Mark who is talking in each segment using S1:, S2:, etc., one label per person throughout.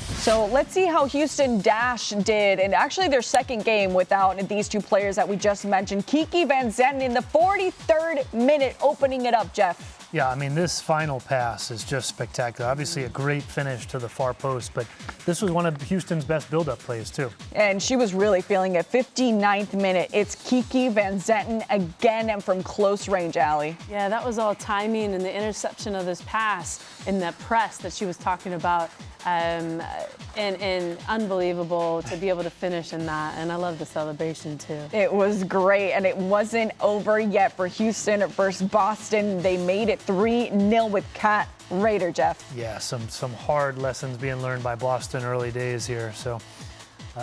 S1: So let's see how Houston Dash did, and actually their second game without these two players that we just mentioned. Kiki Van Zanten in the 43rd minute, opening it up, Jeff.
S2: Yeah, I mean, this final pass is just spectacular. Obviously a great finish to the far post, but this was one of Houston's best build-up plays, too.
S1: And she was really feeling it. 59th minute, it's Kiki Van Zanten again and from close range, Allie.
S3: Yeah, that was all timing and the interception of this pass in that press that she was talking about. And unbelievable to be able to finish in that. And I love the celebration, too.
S1: It was great, and it wasn't over yet for Houston versus Boston. They made it 3-0 with Kat Rader, Jeff.
S2: Yeah, some hard lessons being learned by Boston early days here. So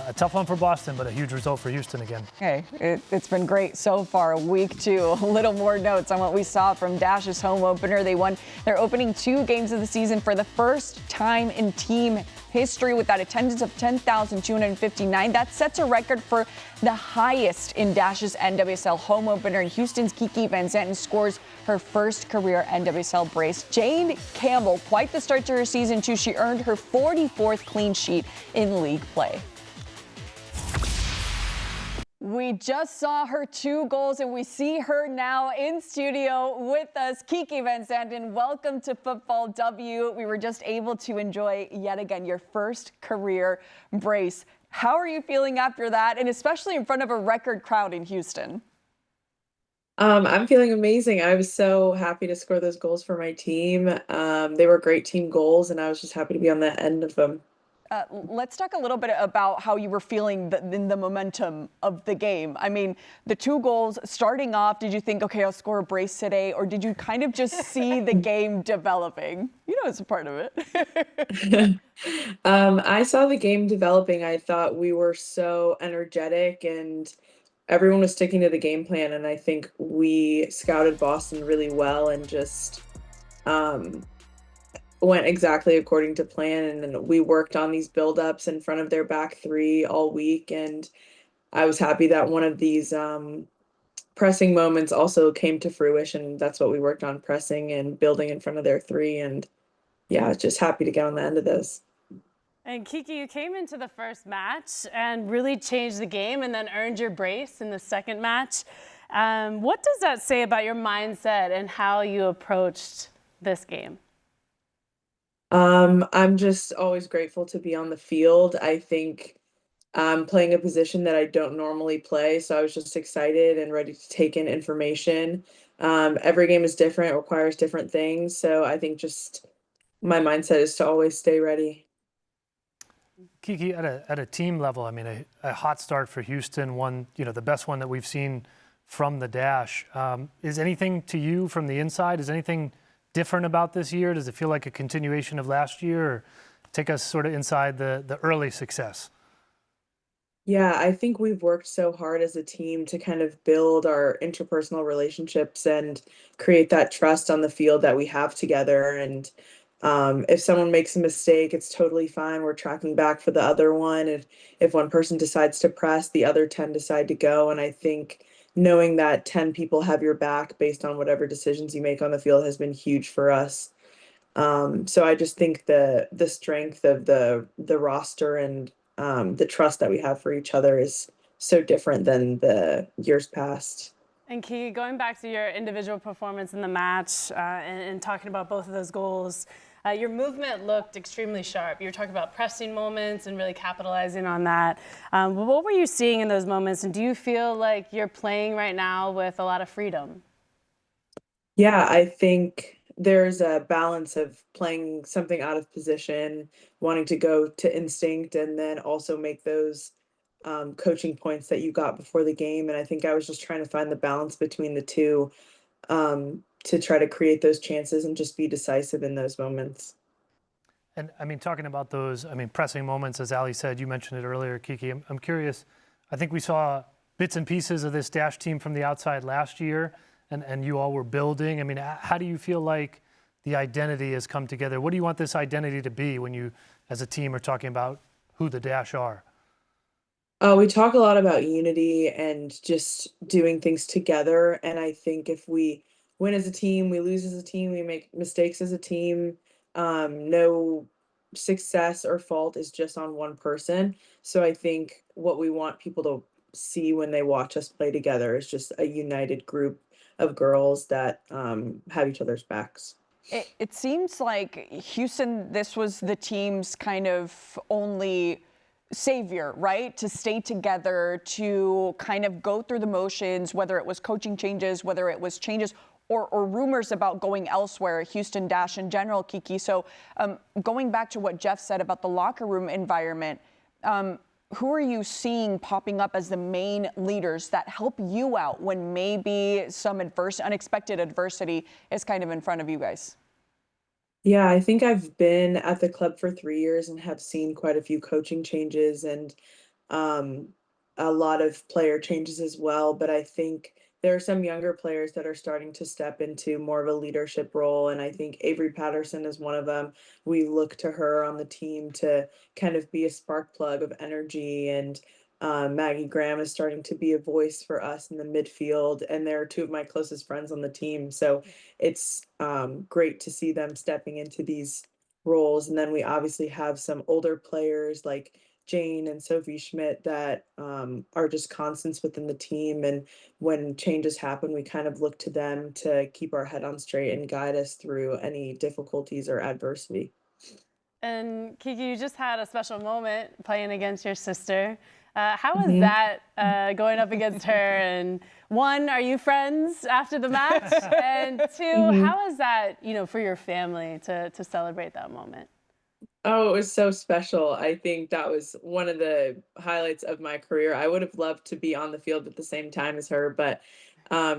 S2: a tough one for Boston, but a huge result for Houston again.
S1: Hey, it's been great so far. Week 2, a little more notes on what we saw from Dash's home opener. They won their opening 2 games of the season for the first time in team history with that attendance of 10,259. That sets a record for the highest in Dash's NWSL home opener. And Houston's Kiki Van Zanten scores her first career NWSL brace. Jade Campbell, quite the start to her season, too. She earned her 44th clean sheet in league play. We just saw her 2 goals, and we see her now in studio with us. Kiki Van Zanten, welcome to Futbol W. We were just able to enjoy, yet again, your first career brace. How are you feeling after that, and especially in front of a record crowd in Houston?
S4: I'm feeling amazing. I was so happy to score those goals for my team. They were great team goals, and I was just happy to be on the end of them.
S1: Let's talk a little bit about how you were feeling in the momentum of the game. I mean, the 2 goals starting off, did you think, okay, I'll score a brace today? Or did you kind of just see the game developing? You know, it's a part of it.
S4: I saw the game developing. I thought we were so energetic and everyone was sticking to the game plan. And I think we scouted Boston really well and just went exactly according to plan, and we worked on these build-ups in front of their back 3 all week, and I was happy that one of these pressing moments also came to fruition. That's what we worked on, pressing and building in front of their 3, and yeah, just happy to get on the end of this.
S3: And Kiki, you came into the first match and really changed the game and then earned your brace in the second match. What does that say about your mindset and how you approached this game?
S4: I'm just always grateful to be on the field. I think I'm playing a position that I don't normally play, so I was just excited and ready to take in information. Every game is different, requires different things, so I think just my mindset is to always stay ready.
S2: Kiki, at a team level, I mean, a hot start for Houston, one, you know, the best one that we've seen from the Dash. Is anything to you from the inside? Is anything different about this year? Does it feel like a continuation of last year, or take us sort of inside the early success?
S4: Yeah, I think we've worked so hard as a team to kind of build our interpersonal relationships and create that trust on the field that we have together. And if someone makes a mistake, it's totally fine. We're tracking back for the other one. If one person decides to press, the other 10 decide to go. And I think knowing that 10 people have your back based on whatever decisions you make on the field has been huge for us. So I just think the strength of the roster and the trust that we have for each other is so different than the years past.
S3: And Kiki, going back to your individual performance in the match and talking about both of those goals, your movement looked extremely sharp. You were talking about pressing moments and really capitalizing on that. What were you seeing in those moments, and do you feel like you're playing right now with a lot of freedom?
S4: Yeah, I think there's a balance of playing something out of position, wanting to go to instinct, and then also make those coaching points that you got before the game. And I think I was just trying to find the balance between the two to try to create those chances and just be decisive in those moments.
S2: And I mean, talking about those, I mean, pressing moments, as Ali said, you mentioned it earlier, Kiki. I'm curious. I think we saw bits and pieces of this Dash team from the outside last year, and you all were building. I mean, how do you feel like the identity has come together? What do you want this identity to be when you, as a team, are talking about who the Dash are?
S4: We talk a lot about unity and just doing things together. And I think if we win as a team, we lose as a team, we make mistakes as a team, no success or fault is just on one person. So I think what we want people to see when they watch us play together is just a united group of girls that have each other's backs.
S1: It seems like Houston, this was the team's kind of only savior, right? To stay together, to kind of go through the motions, whether it was coaching changes, whether it was changes or rumors about going elsewhere, Houston Dash in general, Kiki. So going back to what Jeff said about the locker room environment, who are you seeing popping up as the main leaders that help you out when maybe some unexpected adversity is kind of in front of you guys?
S4: Yeah, I think I've been at the club for 3 years and have seen quite a few coaching changes and um, a lot of player changes as well. But I think there are some younger players that are starting to step into more of a leadership role. And I think Avery Patterson is one of them. We look to her on the team to kind of be a spark plug of energy. And Maggie Graham is starting to be a voice for us in the midfield. And they're two of my closest friends on the team. So it's great to see them stepping into these roles. And then we obviously have some older players like Jane and Sophie Schmidt that are just constants within the team. And when changes happen, we kind of look to them to keep our head on straight and guide us through any difficulties or adversity.
S3: And Kiki, you just had a special moment playing against your sister. How was
S4: Mhm.
S3: that going up against her? And one, are you friends after the match? And two, how is that, for your family to celebrate that moment?
S4: Oh, it was so special. I think that was one of the highlights of my career. I would have loved to be on the field at the same time as her, but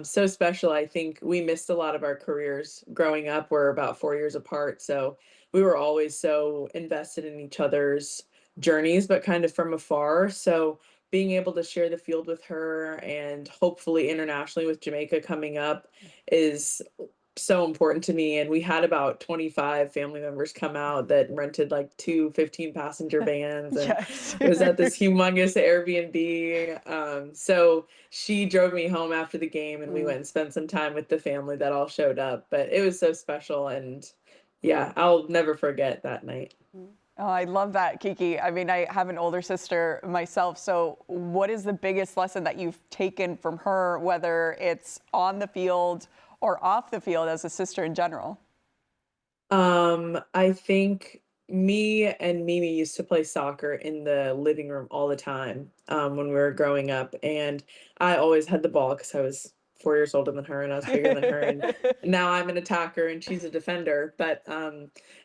S4: so special. I think we missed a lot of our careers growing up. We're about 4 years apart, so we were always so invested in each other's journeys, but kind of from afar. So being able to share the field with her and hopefully internationally with Jamaica coming up is so important to me. And we had about 25 family members come out that rented like two 15-passenger vans, and
S1: Yes.
S4: it was at this humongous Airbnb. So she drove me home after the game and we went and spent some time with the family that all showed up. But it was so special, and yeah, I'll never forget that night.
S1: Oh, I love that, Kiki. I mean, I have an older sister myself. So what is the biggest lesson that you've taken from her, whether it's on the field or off the field as a sister in general?
S4: I think me and Mimi used to play soccer in the living room all the time, when we were growing up, and I always had the ball because I was 4 years older than her and I was bigger than her, and now I'm an attacker and she's a defender. But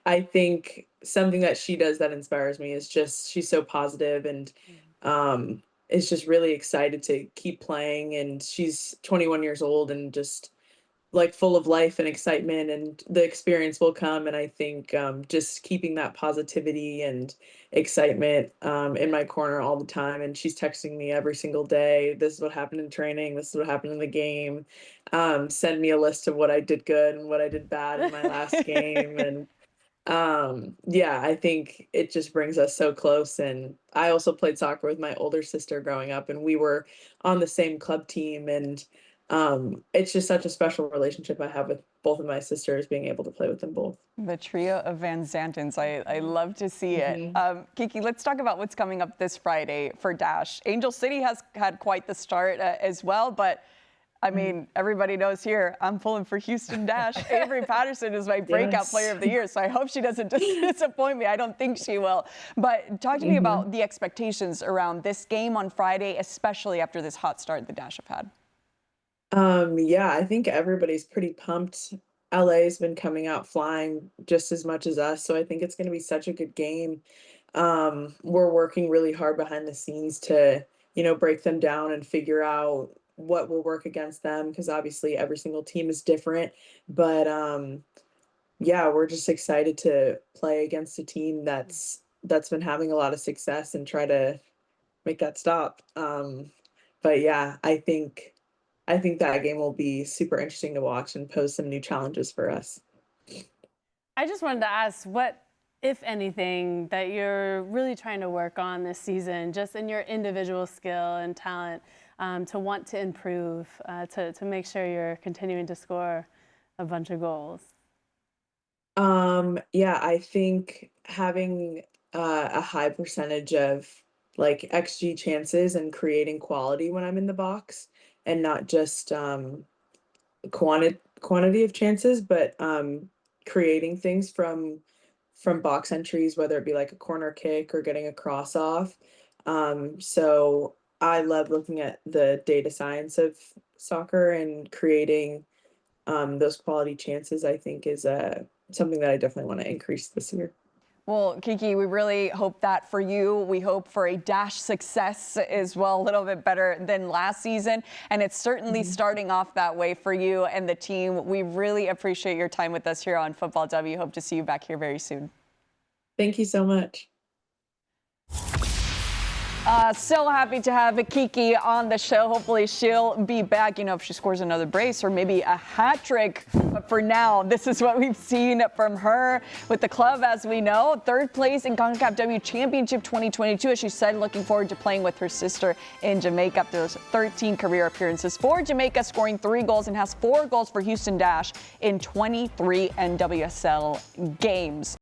S4: I think something that she does that inspires me is just she's so positive and is just really excited to keep playing, and she's 21 years old and just like full of life and excitement, and the experience will come. And I think just keeping that positivity and excitement in my corner all the time. And she's texting me every single day, this is what happened in training, this is what happened in the game, send me a list of what I did good and what I did bad in my last game. And yeah, I think it just brings us so close. And I also played soccer with my older sister growing up, and we were on the same club team. And it's just such a special relationship I have with both of my sisters, being able to play with them both.
S1: The trio of Van Zantens. I love to see it. Kiki, let's talk about what's coming up this Friday for Dash. Angel City has had quite the start as well, but I mean, everybody knows here, I'm pulling for Houston Dash. Avery Patterson is my breakout player of the year, so I hope she doesn't disappoint me. I don't think she will. But talk to me about the expectations around this game on Friday, especially after this hot start the Dash have had.
S4: Yeah, I think everybody's pretty pumped. LA's been coming out flying just as much as us, so I think it's going to be such a good game. We're working really hard behind the scenes to, break them down and figure out what will work against them, because obviously every single team is different. But yeah, we're just excited to play against a team that's been having a lot of success and try to make that stop. But yeah, I think that game will be super interesting to watch and pose some new challenges for us.
S3: I just wanted to ask what, if anything, that you're really trying to work on this season, just in your individual skill and talent, to want to improve, to make sure you're continuing to score a bunch of goals.
S4: Yeah, I think having a high percentage of like XG chances and creating quality when I'm in the box and not just quantity of chances, but creating things from box entries, whether it be like a corner kick or getting a cross off. So I love looking at the data science of soccer and creating those quality chances. I think is something that I definitely want to increase this year.
S1: Well, Kiki, we really hope that for you. We hope for a Dash success as well, a little bit better than last season. And it's certainly starting off that way for you and the team. We really appreciate your time with us here on Futbol W. Hope to see you back here very soon.
S4: Thank you so much.
S1: So happy to have Kiki on the show. Hopefully she'll be back, if she scores another brace or maybe a hat trick. But for now, this is what we've seen from her with the club, as we know. Third place in CONCACAF W Championship 2022, as she said, looking forward to playing with her sister in Jamaica after those 13 career appearances for Jamaica, scoring 3 goals and has 4 goals for Houston Dash in 23 NWSL games.